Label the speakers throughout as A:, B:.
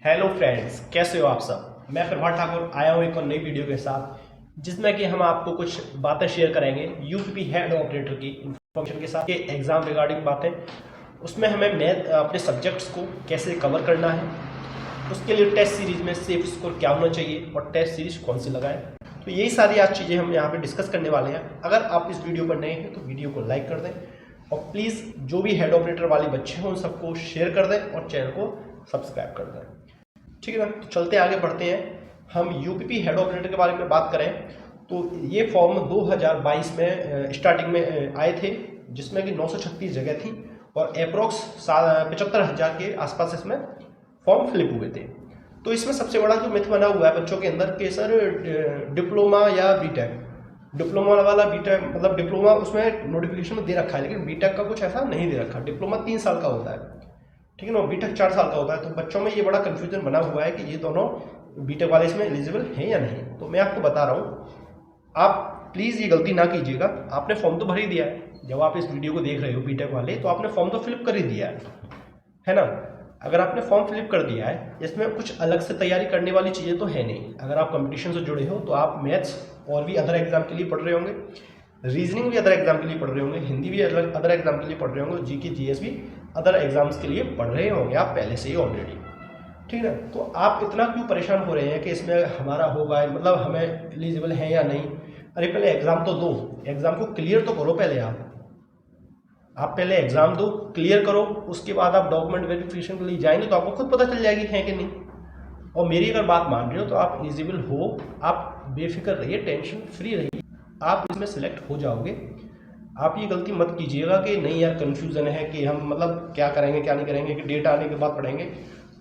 A: Hello friends, कैसे हो आप सब। मैं प्रभात ठाकुर आया हूँ एक और नई वीडियो के साथ जिसमें कि हम आपको कुछ बातें शेयर करेंगे यूपीपी हेड ऑपरेटर की इंफॉर्मेशन के साथ के एग्ज़ाम रिगार्डिंग बातें। उसमें हमें मैथ अपने सब्जेक्ट्स को कैसे कवर करना है, उसके लिए टेस्ट सीरीज में सेफ स्कोर क्या होना चाहिए और टेस्ट सीरीज कौन सी लगाएं। तो यही सारी आज चीज़ें हम यहाँ पे डिस्कस करने वाले हैं। अगर आप इस वीडियो पर नए हैं तो वीडियो को लाइक कर दें और प्लीज़ जो भी हेड ऑपरेटर वाले बच्चे हों उन सबको शेयर कर दें और चैनल को सब्सक्राइब कर दें। ठीक है ना, तो चलते आगे बढ़ते हैं। हम यूपीपी हेड ऑपरेटर के बारे में बात करें तो ये फॉर्म 2022 में स्टार्टिंग में आए थे, जिसमें कि 936 जगह थी और अप्रोक्स 75,000 के आसपास इसमें फॉर्म फिलअप हुए थे। तो इसमें सबसे बड़ा जो मिथ बना हुआ है बच्चों के अंदर कि सर डिप्लोमा या बीटेक, डिप्लोमा वाला बीटेक मतलब डिप्लोमा उसमें नोटिफिकेशन में दे रखा है, लेकिन बीटेक का कुछ ऐसा नहीं दे रखा। डिप्लोमा 3 साल का होता है, ठीक है ना, बीटेक 4 साल का होता है। तो बच्चों में ये बड़ा कन्फ्यूजन बना हुआ है कि ये दोनों बीटेक वाले इसमें एलिजिबल हैं या नहीं। तो मैं आपको बता रहा हूँ, आप प्लीज़ ये गलती ना कीजिएगा। आपने फॉर्म तो भर ही दिया है, जब आप इस वीडियो को देख रहे हो बीटेक वाले, तो आपने फॉर्म तो फिलअप कर ही दिया है ना। अगर आपने फॉर्म फिलअप कर दिया है, इसमें कुछ अलग से तैयारी करने वाली चीज़ें तो है नहीं। अगर आप कंपटीशन से जुड़े हो तो आप मैथ्स और भी अदर एग्जाम के लिए पढ़ रहे होंगे, रीजनिंग भी अदर एग्जाम के लिए पढ़ रहे होंगे, हिंदी भी अदर एग्जाम के लिए पढ़ रहे होंगे, जीके जीएस भी अदर एग्जाम्स के लिए पढ़ रहे होंगे आप पहले से ही ऑलरेडी, ठीक है। तो आप इतना क्यों परेशान हो रहे हैं कि इसमें हमारा होगा, मतलब हमें एलिजिबल है या नहीं। अरे पहले एग्जाम तो दो, एग्जाम को क्लियर तो करो पहले। आप पहले एग्जाम दो, क्लियर करो, उसके बाद आप डॉक्यूमेंट वेरिफिकेशन के लिए जाएंगे तो आपको खुद पता चल जाएगी है कि नहीं। और मेरी अगर बात मान रहे हो तो आप एलिजिबल हो, आप बेफिक्र रहिए, टेंशन फ्री रहिए, आप इसमें सिलेक्ट हो जाओगे। आप ये गलती मत कीजिएगा कि नहीं यार कन्फ्यूज़न है कि हम मतलब क्या करेंगे क्या नहीं करेंगे, कि डेट आने के बाद पढ़ेंगे।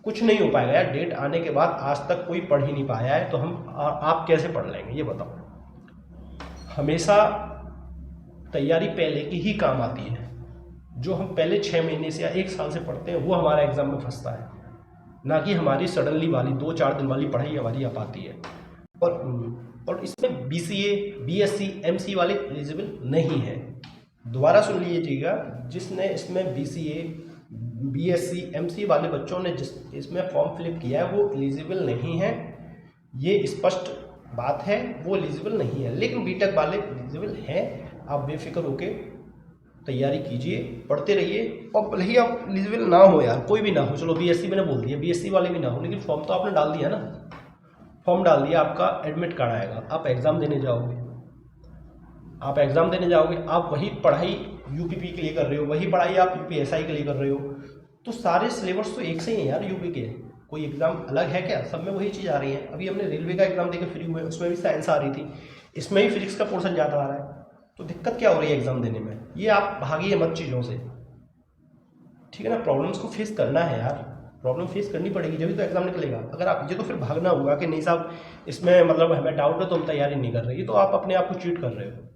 A: कुछ नहीं हो पाएगा यार, डेट आने के बाद आज तक कोई पढ़ ही नहीं पाया है, तो हम आप कैसे पढ़ लेंगे ये बताओ। हमेशा तैयारी पहले की ही काम आती है। जो हम पहले 6 महीने से या 1 साल से पढ़ते हैं वो हमारा एग्जाम में फंसता है, ना कि हमारी सडनली वाली 2-4 दिन वाली पढ़ाई हमारी आ पाती है। और इसमें बीसीए, बीएससी, एमसी वाले एलिजिबल नहीं है। दोबारा सुन लीजिएगा, जिसने इसमें बीसीए, बीएससी, एमसी वाले बच्चों ने जिस इसमें फॉर्म फिलअप किया है वो एलिजिबल नहीं है। ये स्पष्ट बात है, वो एलिजिबल नहीं है। लेकिन बीटेक वाले एलिजिबल हैं। आप बेफिक्र होके तैयारी कीजिए, पढ़ते रहिए। और भले ही आप एलिजिबल ना हो यार, कोई भी ना हो, चलो बीएससी मैंने बोल दिया, बीएससी वाले भी ना हो, लेकिन फॉर्म तो आपने डाल दिया ना, फॉर्म डाल दिया, आपका एडमिट कार्ड आएगा, आप एग्ज़ाम देने जाओगे। आप एग्ज़ाम देने जाओगे, आप वही पढ़ाई यूपीपी के लिए कर रहे हो, वही पढ़ाई आप यूपीएसआई के लिए कर रहे हो, तो सारे सिलेबस तो एक से ही हैं यार यूपी के। कोई एग्ज़ाम अलग है क्या? सब में वही चीज़ आ रही है। अभी हमने रेलवे का एग्ज़ाम देकर फ्री हुए, उसमें भी साइंस आ रही थी, इसमें भी फिजिक्स का पोर्शन ज़्यादा आ रहा है। तो दिक्कत क्या हो रही है एग्ज़ाम देने में? ये आप भागिए मत चीज़ों से, ठीक है ना। प्रॉब्लम्स को फेस करना है यार, प्रॉब्लम फेस करनी पड़ेगी, जब तो एग्जाम निकलेगा। अगर आप ये तो फिर भागना हुआ कि नहीं साहब इसमें मतलब हमें डाउट है तो हम तैयारी नहीं कर रहे, तो आप अपने आप को चीट कर रहे हो।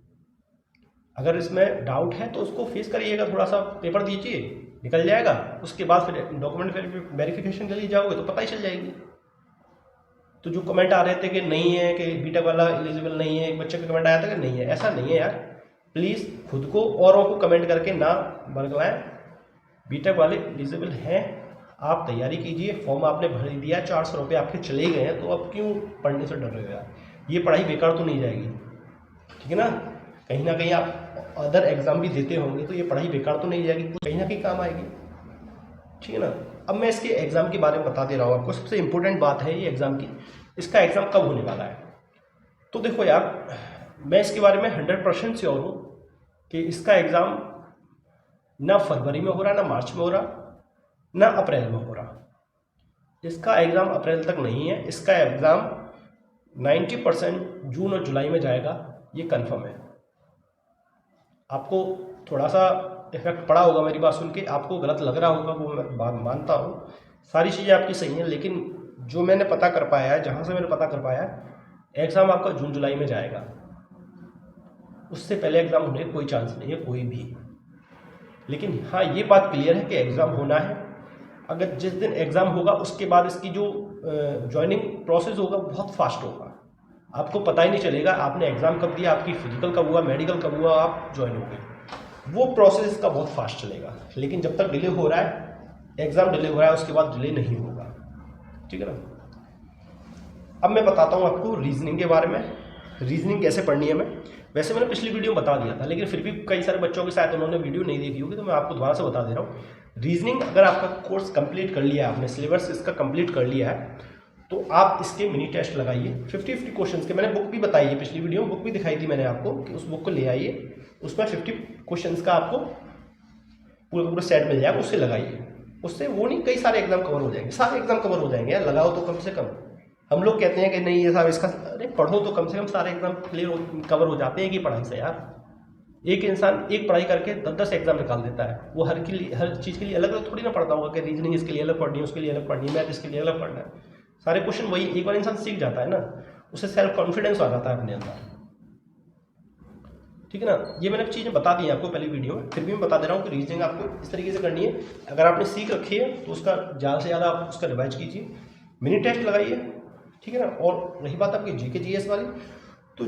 A: अगर इसमें डाउट है तो उसको फेस करिएगा, थोड़ा सा पेपर दीजिए, निकल जाएगा। उसके बाद फिर डॉक्यूमेंट वेरिफिकेशन के लिए जाओगे तो पता ही चल जाएगी। तो जो कमेंट आ रहे थे कि नहीं है, कि बीटेक वाला एलिजिबल नहीं है, एक बच्चे का कमेंट आया था कि नहीं है, ऐसा नहीं है यार। प्लीज़ खुद को औरों को कमेंट करके ना बरगलाएं। बीटेक वाले एलिजिबल हैं, आप तैयारी कीजिए। फॉर्म आपने भर दिया, 400 रुपये आपके चले गए हैं, तो अब क्यों पढ़ने से डर रहे हो यार? ये पढ़ाई बेकार तो नहीं जाएगी, ठीक है ना। कहीं ना कहीं आप अदर एग्जाम भी देते होंगे तो ये पढ़ाई बेकार तो नहीं जाएगी, कहीं ना कहीं काम आएगी, ठीक है ना। अब मैं इसके एग्ज़ाम के बारे में बता दे रहा हूँ आपको। सबसे इंपॉर्टेंट बात है ये एग्ज़ाम की, इसका एग्ज़ाम कब होने वाला है। तो देखो यार, मैं इसके बारे में 100% श्योर हूँ कि इसका एग्ज़ाम ना फरवरी में हो रहा, ना मार्च में हो रहा, ना अप्रैल में हो रहा। इसका एग्ज़ाम अप्रैल तक नहीं है। इसका एग्ज़ाम 90% जून और जुलाई में जाएगा, ये कंफर्म है। आपको थोड़ा सा इफेक्ट पड़ा होगा मेरी बात सुन के, आपको गलत लग रहा होगा, वो मैं बात मानता हूँ। सारी चीज़ें आपकी सही हैं, लेकिन जो मैंने पता कर पाया है, जहाँ से मैंने पता कर पाया है, एग्ज़ाम आपका जून जुलाई में जाएगा। उससे पहले एग्ज़ाम होने का कोई चांस नहीं है कोई भी। लेकिन हाँ, ये बात क्लियर है कि एग्ज़ाम होना है। अगर जिस दिन एग्ज़ाम होगा उसके बाद इसकी जो ज्वाइनिंग प्रोसेस होगा बहुत फास्ट होगा, आपको पता ही नहीं चलेगा आपने एग्ज़ाम कब दिया, आपकी फिजिकल कब हुआ, मेडिकल कब हुआ, आप ज्वाइन हो गए। वो प्रोसेस इसका बहुत फास्ट चलेगा। लेकिन जब तक डिले हो रहा है, एग्ज़ाम डिले हो रहा है, उसके बाद डिले नहीं होगा, ठीक है ना। अब मैं बताता हूँ आपको रीजनिंग के बारे में, रीजनिंग कैसे पढ़नी है। मैं वैसे मैंने पिछली वीडियो में बता दिया था, लेकिन फिर भी कई सारे बच्चों के साथ उन्होंने वीडियो नहीं देखी होगी, तो मैं आपको दोबारा से बता दे रहा हूँ। रीजनिंग अगर आपका कोर्स कंप्लीट कर लिया है, आपने सिलेबस इसका कंप्लीट कर लिया है, तो आप इसके मिनी टेस्ट लगाइए 50-50 क्वेश्चन के। मैंने बुक भी बताई है, पिछली वीडियो में बुक भी दिखाई थी मैंने आपको कि उस बुक को ले आइए, उसमें 50 क्वेश्चन का आपको पूरा पूरा सेट मिल जाएगा, उससे लगाइए। उससे वो नहीं कई सारे एग्जाम कवर हो जाएंगे, सारे एग्जाम कवर हो जाएंगे यार, लगाओ तो कम से कम। हम लोग कहते हैं कि नहीं ये साहब इसका, अरे पढ़ो तो कम से कम सारे एग्जाम क्लियर कवर हो जाते हैं कि पढ़ाई से यार। एक इंसान एक पढ़ाई करके 10-10 एग्जाम निकाल देता है, वो हर चीज़ के लिए अलग अलग थोड़ी ना पढ़ता होगा कि रीजनिंग इसके लिए अलग पढ़नी है, उसके लिए अलग पढ़नी है, मैथ इसके लिए अलग पढ़ना है। सारे क्वेश्चन वही, एक बार इंसान सीख जाता है ना, उससे सेल्फ कॉन्फिडेंस आ जाता है अपने अंदर, ठीक है ना। ये मैंने चीज़ें बता दी आपको पहली वीडियो में, फिर भी मैं बता दे रहा हूँ कि रीजनिंग आपको इस तरीके से करनी है। अगर आपने सीख रखी है तो उसका ज़्यादा से ज़्यादा आप उसका रिवाइज कीजिए, मिनी टेस्ट लगाइए, ठीक है ना। और रही बात आपकी जीके जीएस वाली, तो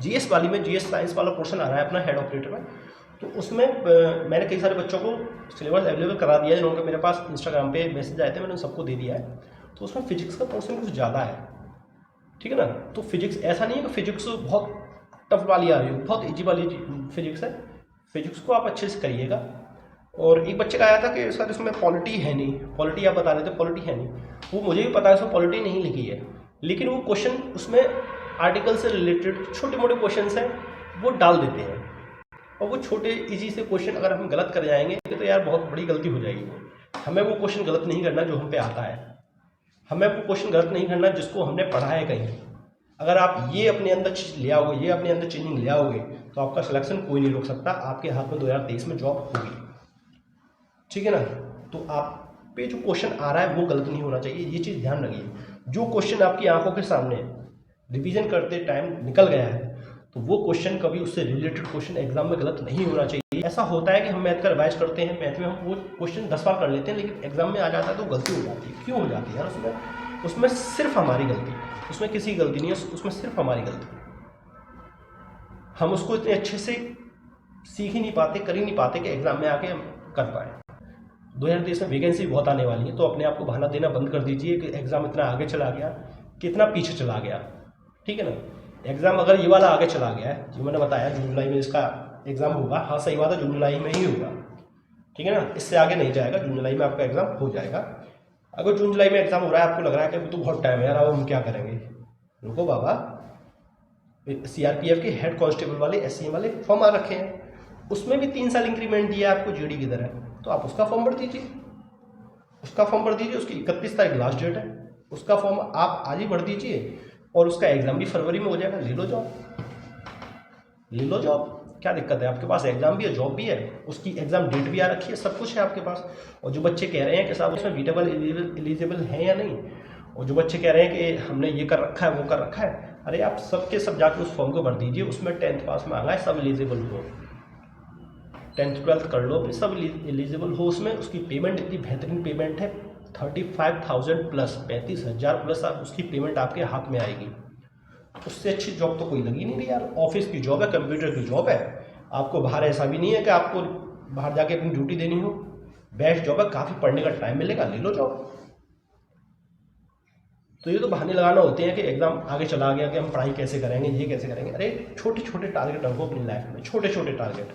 A: जीएस वाली में जीएस साइंस वाला पोर्शन आ रहा है अपना हेड ऑपरेटर में, तो उसमें मैंने कई सारे बच्चों को सिलेबस अवेलेबल करा दिया है, जिन्होंने मेरे पास इंस्टाग्राम पे मैसेज आए थे, मैंने सबको दे दिया है। तो उसमें फिजिक्स का पोर्शन कुछ ज़्यादा है, ठीक है ना। तो फिजिक्स ऐसा नहीं है कि फिजिक्स बहुत टफ वाली आ रही हो, बहुत ईजी वाली फिजिक्स है। फिजिक्स को आप अच्छे से करिएगा। और एक बच्चे का आया था कि सर इसमें पॉलिटी है नहीं, पॉलिटी आप बता रहे थे पॉलिटी है नहीं, वो मुझे भी पता है उसमें पॉलिटी नहीं लिखी है, लेकिन वो क्वेश्चन उसमें आर्टिकल से रिलेटेड छोटे मोटे क्वेश्चन हैं वो डाल देते हैं, और वो छोटे इजी से क्वेश्चन अगर हम गलत कर जाएंगे तो यार बहुत बड़ी गलती हो जाएगी। हमें वो क्वेश्चन गलत नहीं करना जो हम पे आता है, हमें वो क्वेश्चन गलत नहीं करना जिसको हमने पढ़ा है कहीं। अगर आप ये अपने अंदर चीज ले आओगे, ये अपने अंदर चेंजिंग ले आओगे, तो आपका सिलेक्शन कोई नहीं रोक सकता, आपके हाथ में 2023 में जॉब होगी, ठीक है ना। तो आप पे जो क्वेश्चन आ रहा है वो गलत नहीं होना चाहिए, ये चीज़ ध्यान रखिए। जो क्वेश्चन आपकी आंखों के सामने रिवीजन करते टाइम निकल गया है, तो वो क्वेश्चन कभी उससे रिलेटेड क्वेश्चन एग्जाम में गलत नहीं होना चाहिए। ऐसा होता है कि हम मैथ का रिवाइज करते हैं, मैथ में हम वो क्वेश्चन 10 बार कर लेते हैं, लेकिन एग्जाम में आ जाता है तो गलती हो जाती है। क्यों हो जाती है यार? उसमें सिर्फ हमारी गलती, उसमें किसी की गलती नहीं है, उसमें सिर्फ हमारी गलती। हम उसको इतने अच्छे से सीख ही नहीं पाते, कर ही नहीं पाते कि एग्जाम में आके हम कर पाए। 2023 में वैकेंसी बहुत आने वाली है, तो अपने आप को बहाना देना बंद कर दीजिए कि एग्जाम इतना आगे चला गया, कितना पीछे चला गया, ठीक है ना। एग्जाम अगर ये वाला आगे चला गया है, जो मैंने बताया जून जुलाई में इसका एग्जाम होगा, हाँ सही बात है, जून जुलाई में ही होगा, ठीक है ना, इससे आगे नहीं जाएगा। जून जुलाई में आपका एग्जाम हो जाएगा। अगर जून जुलाई में एग्जाम हो रहा है, आपको लग रहा है कि तो बहुत टाइम है यार, अब हम क्या करेंगे, रुको बाबा, सीआरपीएफ के हेड कांस्टेबल वाले एससीएम वाले फॉर्म आ रखे हैं, उसमें भी 3 साल इंक्रीमेंट दिया आपको जीडी की तरह, तो आप उसका फॉर्म भर दीजिए, उसका फॉर्म भर दीजिए। उसकी 31 तारीख लास्ट डेट है, उसका फॉर्म आप आज ही भर दीजिए, और उसका एग्जाम भी फरवरी में हो जाएगा। ले लो जॉब, ले लो जॉब, क्या दिक्कत है? आपके पास एग्जाम भी है, जॉब भी है, उसकी एग्जाम डेट भी आ रखी है, सब कुछ है आपके पास। और जो बच्चे कह रहे हैं कि साहब उसमें बीटेबल एलिजिबल है या नहीं, और जो बच्चे कह रहे हैं कि हमने ये कर रखा है वो कर रखा है, अरे आप सबके सब जाके उस फॉर्म को भर दीजिए। उसमें 10th पास में आ गया, सब एलिजिबल हो, 10th 12th कर लो, सब एलिजिबल हो उसमें। उसकी पेमेंट इतनी बेहतरीन पेमेंट है, 35,000 प्लस, 35,000 प्लस आप उसकी पेमेंट आपके हाथ में आएगी। उससे अच्छी जॉब तो कोई लगी नहीं रही यार। ऑफिस की जॉब है, कंप्यूटर की जॉब है, आपको बाहर ऐसा भी नहीं है कि आपको बाहर जाके अपनी ड्यूटी देनी हो, बेस्ट जॉब है, काफ़ी पढ़ने का टाइम मिलेगा, ले लो जॉब। तो ये तो बहाने लगाना होते हैं कि एग्जाम आगे चला गया कि हम पढ़ाई कैसे करेंगे, ये कैसे करेंगे। अरे छोटे छोटे टारगेट रखो अपनी लाइफ में, छोटे छोटे टारगेट।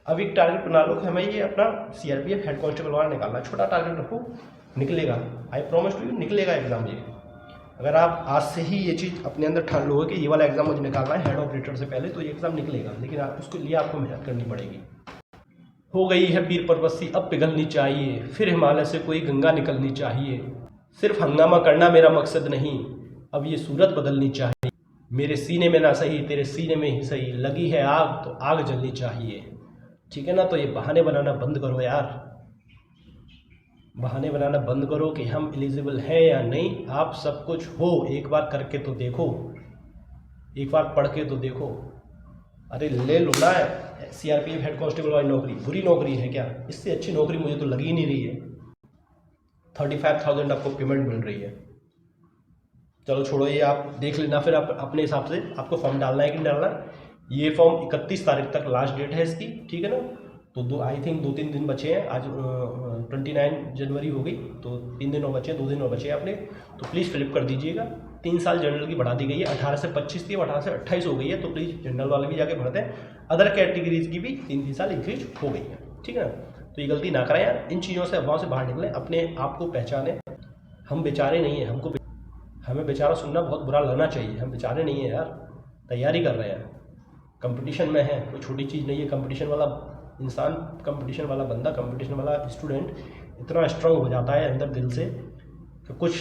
A: अब एक टारगेट बना लो कि हमें ये अपना सीआरपीएफ हेड कांस्टेबल वाला निकालना है, छोटा टारगेट रखो, निकलेगा, आई प्रॉमिस टू यू, निकलेगा एग्जाम ये। अगर आप आज से ही ये चीज़ अपने अंदर ठान लो कि ये वाला एग्जाम मुझे निकालना है हेड ऑपरेटर से पहले, तो ये एग्जाम निकलेगा, लेकिन उसके लिए आपको मेहनत करनी पड़ेगी। हो गई है पीर पर्वती अब पिघलनी चाहिए, फिर हिमालय से कोई गंगा निकलनी चाहिए। सिर्फ हंगामा करना मेरा मकसद नहीं, अब ये सूरत बदलनी चाहिए। मेरे सीने में ना सही तेरे सीने में ही सही, लगी है आग तो आग जलनी चाहिए, ठीक है ना। तो ये बहाने बनाना बंद करो यार, बहाने बनाना बंद करो कि हम एलिजिबल हैं या नहीं। आप सब कुछ हो, एक बार करके तो देखो, एक बार पढ़ के तो देखो। अरे ले लो ना सीआरपीएफ हेड कांस्टेबल वाली नौकरी, बुरी नौकरी है क्या? इससे अच्छी नौकरी मुझे तो लगी ही नहीं रही है। 35,000 आपको पेमेंट मिल रही है। चलो छोड़ो ये, आप देख लेना फिर आप अपने हिसाब से आपको फॉर्म डालना है कि नहीं डालना। ये फॉर्म 31 तारीख तक लास्ट डेट है इसकी, ठीक है ना। तो आई थिंक 2-3 दिन बचे हैं। आज 29 जनवरी हो गई, तो 3 दिन और बचे, 2 दिन और बचे हैं अपने। तो प्लीज़ फिलअप कर दीजिएगा। 3 साल जनरल की बढ़ा दी गई है, 18 से 25 थी, 18 से 28 हो गई है। तो प्लीज़ जनरल वाले भी जाके भरते हैं। अदर कैटेगरीज की भी 3-3 साल इंक्रीज हो गई है, ठीक है ना। तो ये गलती ना करें यार, इन चीज़ों से अफवाह से बाहर निकलें, अपने आप को पहचानें। हम बेचारे नहीं हैं, हमें बेचारा सुनना बहुत बुरा लगना चाहिए। हम बेचारे नहीं हैं यार, तैयारी कर रहे हैं, कंपटीशन में है, कोई छोटी चीज़ नहीं है। कंपटीशन वाला इंसान, कंपटीशन वाला बंदा, कंपटीशन वाला स्टूडेंट इतना स्ट्रांग हो जाता है अंदर दिल से कि कुछ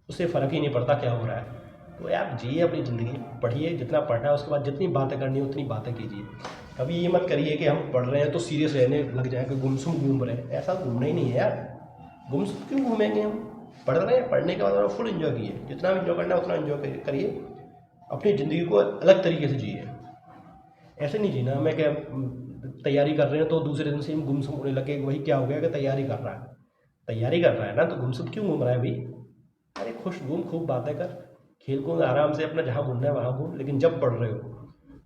A: उसे फ़र्क ही नहीं पड़ता क्या हो रहा है। तो यार जिए अपनी ज़िंदगी, पढ़िए जितना पढ़ना है, उसके बाद जितनी बातें करनी है उतनी बातें कीजिए। कभी ये मत करिए कि हम पढ़ रहे हैं तो सीरियस रहने लग जाए कि गुमसुम घूम रहे हैं। ऐसा घूमना ही नहीं है यार, गुमसुम क्यों घूमेंगे हम। पढ़ रहे हैं, पढ़ने के बाद फुल एंजॉय कीजिए, जितना भी एंजॉय करना है उतना एंजॉय करिए। अपनी ज़िंदगी को अलग तरीके से जिए। ऐसे नहीं जीना मैं क्या तैयारी कर रहे हैं तो दूसरे दिन से हम गुमसुम होने लगे, वही क्या हो गया कि तैयारी कर रहा है ना, तो गुमसुम क्यों घूम रहा है भाई। अरे खुश घूम, खूब बातें कर, खेल कूद आराम से अपना जहाँ घूमना है वहाँ घूम। लेकिन जब पढ़ रहे हो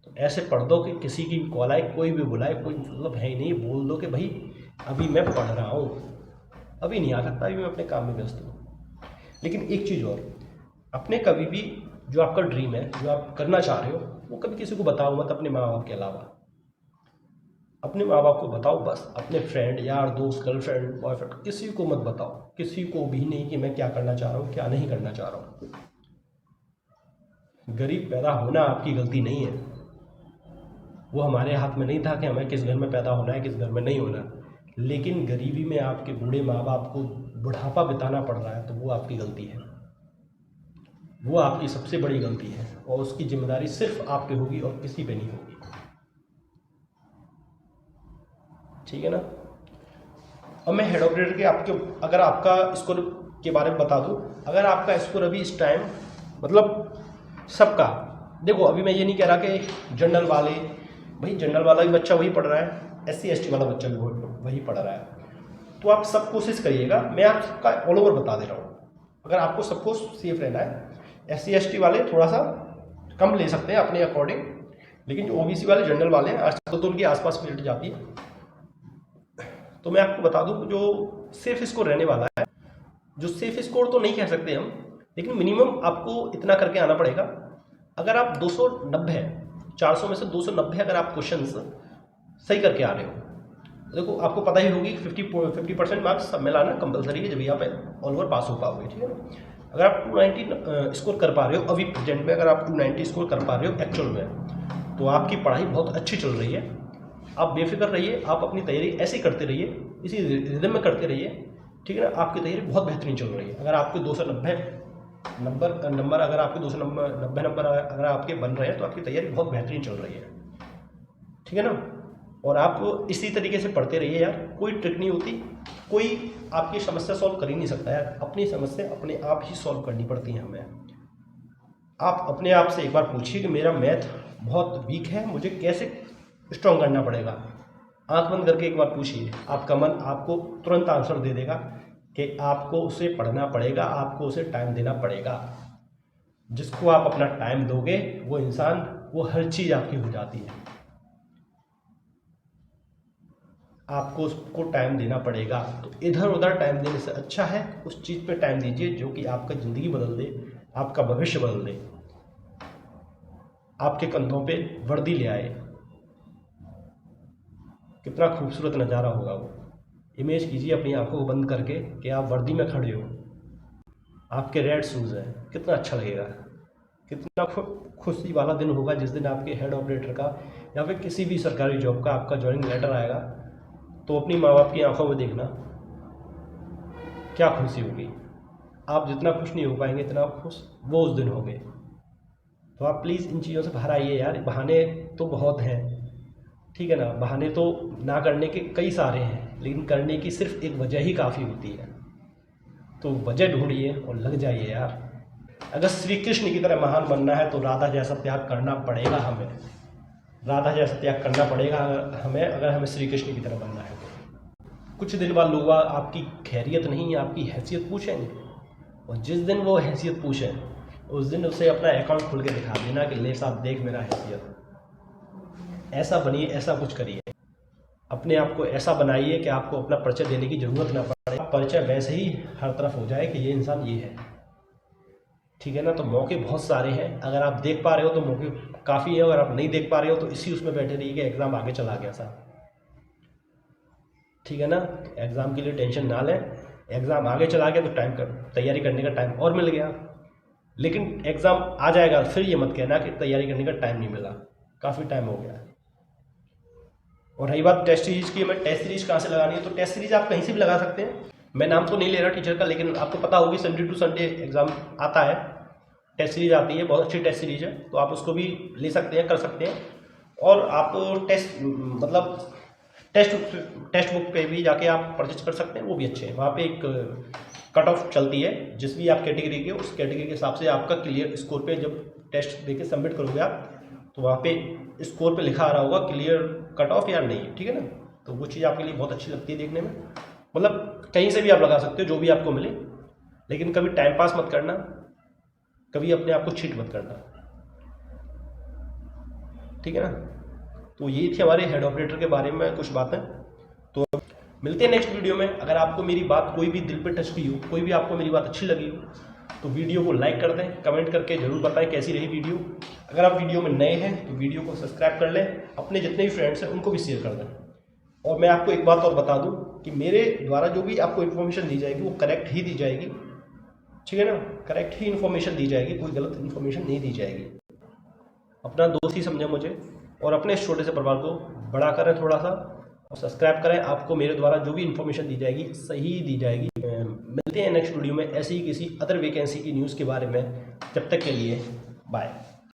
A: तो ऐसे पढ़ दो कि किसी की कॉल आए, कोई भी बुलाए, कोई मतलब है ही नहीं, बोल दो कि भाई अभी मैं पढ़ रहा हूँ, अभी नहीं आ सकता, अभी मैं अपने काम में व्यस्त हूँ। लेकिन एक चीज़ और, अपने कभी भी जो आपका ड्रीम है, जो आप करना चाह रहे हो, वो कभी किसी को बताओ मत, अपने माँ बाप के अलावा। अपने माँ बाप को बताओ बस, अपने फ्रेंड, यार दोस्त, गर्लफ्रेंड, बॉयफ्रेंड, किसी को मत बताओ, किसी को भी नहीं कि मैं क्या करना चाह रहा हूँ, क्या नहीं करना चाह रहा हूँ। गरीब पैदा होना आपकी गलती नहीं है, वो हमारे हाथ में नहीं था कि हमें किस घर में पैदा होना है, किस घर में नहीं होना। लेकिन गरीबी में आपके बूढ़े माँ बाप को बुढ़ापा बिताना पड़ रहा है, तो वो आपकी गलती है, वो आपकी सबसे बड़ी गलती है। और उसकी जिम्मेदारी सिर्फ आप पे होगी और किसी पे नहीं होगी, ठीक है ना। अब मैं हेड ऑपरेटर के अगर आपका स्कोर के बारे में बता दूं, अगर आपका स्कोर अभी इस टाइम मतलब सबका, देखो अभी मैं ये नहीं कह रहा कि जनरल वाले, भाई जनरल वाला भी बच्चा वही पढ़ रहा है, SC ST वाला बच्चा भी वही पढ़ रहा है। तो आप सब कोशिश करिएगा, मैं आप सबका ऑल ओवर बता दे रहा हूँ। अगर आपको सबको सेफ रहना है, SC ST वाले थोड़ा सा कम ले सकते हैं अपने अकॉर्डिंग, लेकिन जो OBC वाले, जनरल वाले हैं, आजकल तो उनके आसपास मिल जाती है। तो मैं आपको बता दूं, जो सेफ स्कोर रहने वाला है, जो सेफ स्कोर तो नहीं कह सकते हम, लेकिन मिनिमम आपको इतना करके आना पड़ेगा। अगर आप 290, 400 में से 290 अगर आप क्वेश्चंस सही करके आ रहे हो, देखो आपको पता ही होगी 50% मार्क्स सब में लाना कंपलसरी है, जब भी आप ऑल ओवर पास हो पाओगे, ठीक है ना। अगर आप 290 स्कोर कर पा रहे हो अभी प्रेजेंट में, अगर आप 290 स्कोर कर पा रहे हो एक्चुअल में, तो आपकी पढ़ाई बहुत अच्छी चल रही है। आप बेफिक्र रहिए, आप अपनी तैयारी ऐसे ही करते रहिए, इसी रिदम में करते रहिए, ठीक है ना। आपकी तैयारी बहुत बेहतरीन चल रही है। अगर आपके 290 नंबर अगर आपके 290 नंबर अगर आपके बन रहे हैं, तो आपकी तैयारी बहुत बेहतरीन चल रही है, ठीक है ना। और आप इसी तरीके से पढ़ते रहिए यार, कोई ट्रिक नहीं होती, कोई आपकी समस्या सॉल्व कर ही नहीं सकता यार। अपनी समस्या अपने आप ही सॉल्व करनी पड़ती है हमें। आप अपने आप से एक बार पूछिए कि मेरा मैथ बहुत वीक है, मुझे कैसे स्ट्रॉन्ग करना पड़ेगा। आंख बंद करके एक बार पूछिए, आपका मन आपको तुरंत आंसर दे देगा कि आपको उसे पढ़ना पड़ेगा, आपको उसे टाइम देना पड़ेगा। जिसको आप अपना टाइम दोगे, वो इंसान, वो हर चीज़ आपकी हो जाती है। आपको उसको टाइम देना पड़ेगा। तो इधर उधर टाइम देने से अच्छा है उस चीज़ पे टाइम दीजिए जो कि आपका ज़िंदगी बदल दे, आपका भविष्य बदल दे, आपके कंधों पे वर्दी ले आए। कितना खूबसूरत नज़ारा होगा वो। इमेज कीजिए अपनी आंखों को बंद करके कि आप वर्दी में खड़े हो, आपके रेड शूज़ हैं, कितना अच्छा लगेगा। कितना खुशी वाला दिन होगा जिस दिन आपके हेड ऑपरेटर का या फिर किसी भी सरकारी जॉब का आपका ज्वाइनिंग लेटर आएगा। तो अपनी माँ बाप की आंखों में देखना क्या खुशी होगी। आप जितना खुश नहीं हो पाएंगे, इतना खुश वो उस दिन होंगे। तो आप प्लीज़ इन चीज़ों से बाहर आइए यार। बहाने तो बहुत हैं, ठीक है ना। बहाने तो ना करने के कई सारे हैं, लेकिन करने की सिर्फ एक वजह ही काफ़ी होती है। तो वजह ढूंढिए और लग जाइए यार। अगर श्री कृष्ण की तरह महान बनना है तो राधा जैसा त्याग करना पड़ेगा हमें। राधा जैसा त्याग करना पड़ेगा हमें, अगर हमें श्री कृष्ण की तरह बनना है तो। कुछ दिन बाद लोग आपकी खैरियत नहीं, आपकी हैसियत पूछेंगे, और जिस दिन वो हैसियत पूछें उस दिन उसे अपना अकाउंट खोल के दिखा देना कि ले साहब देख मेरा हैसियत। ऐसा बनिए, ऐसा कुछ करिए। अपने आप को ऐसा बनाइए कि आपको अपना परिचय देने की ज़रूरत ना पड़े, परिचय वैसे ही हर तरफ हो जाए कि ये इंसान ये है। ठीक है ना। तो मौके बहुत सारे हैं, अगर आप देख पा रहे हो तो मौके काफ़ी है, अगर आप नहीं देख पा रहे हो तो इसी उसमें बैठे रहिए कि एग्ज़ाम आगे चला गया साहब। ठीक है ना। एग्ज़ाम के लिए टेंशन ना लें, एग्ज़ाम आगे चला गया तो तैयारी करने का टाइम और मिल गया, लेकिन एग्ज़ाम आ जाएगा फिर ये मत कहना कि तैयारी करने का टाइम नहीं मिला, काफ़ी टाइम हो गया। और रही बात टेस्ट सीरीज की, मैं टेस्ट सीरीज कहाँ से लगानी है, तो टेस्ट सीरीज आप कहीं से भी लगा सकते हैं। मैं नाम तो नहीं ले रहा टीचर का, लेकिन आपको पता होगी संडे टू संडे एग्ज़ाम आता है, टेस्ट सीरीज आती है, बहुत अच्छी टेस्ट सीरीज है, तो आप उसको भी ले सकते हैं, कर सकते हैं। और आप टेस्ट बुक पे भी जाके आप परचेज कर सकते हैं, वो भी अच्छे हैं। वहाँ पे एक कट ऑफ चलती है, जिस भी आप कैटेगरी के, उस कैटेगरी के हिसाब से आपका क्लियर स्कोर पे जब टेस्ट देके सबमिट करोगे आप, तो वहाँ पे स्कोर पे लिखा आ रहा होगा क्लियर कट ऑफ या नहीं। ठीक है ना। तो वो चीज़ आपके लिए बहुत अच्छी लगती है देखने में, मतलब कहीं से भी आप लगा सकते हो, जो भी आपको मिले, लेकिन कभी टाइम पास मत करना, कभी अपने आप को चीट मत करना। ठीक है ना। तो ये थी हमारे हेड ऑपरेटर के बारे में कुछ बातें। तो मिलते हैं नेक्स्ट वीडियो में। अगर आपको मेरी बात कोई भी दिल पे टच की हो, कोई भी आपको मेरी बात अच्छी लगी हो, तो वीडियो को लाइक कर दें, कमेंट करके ज़रूर बताएं कैसी रही वीडियो। अगर आप वीडियो में नए हैं तो वीडियो को सब्सक्राइब कर लें, अपने जितने भी फ्रेंड्स हैं उनको भी शेयर कर दें। और मैं आपको एक बात और बता दूं कि मेरे द्वारा जो भी आपको इन्फॉर्मेशन दी जाएगी वो करेक्ट ही दी जाएगी। ठीक है ना। करेक्ट ही इन्फॉर्मेशन दी जाएगी, कोई गलत इन्फॉर्मेशन नहीं दी जाएगी। अपना दोस्त ही समझें मुझे, और अपने इस छोटे से परिवार को बड़ा करें थोड़ा सा, और सब्सक्राइब करें। आपको मेरे द्वारा जो भी इन्फॉर्मेशन दी जाएगी सही दी जाएगी। मिलते हैं नेक्स्ट वीडियो में ऐसी ही किसी अदर वैकेंसी की न्यूज़ के बारे में। जब तक के लिए बाय।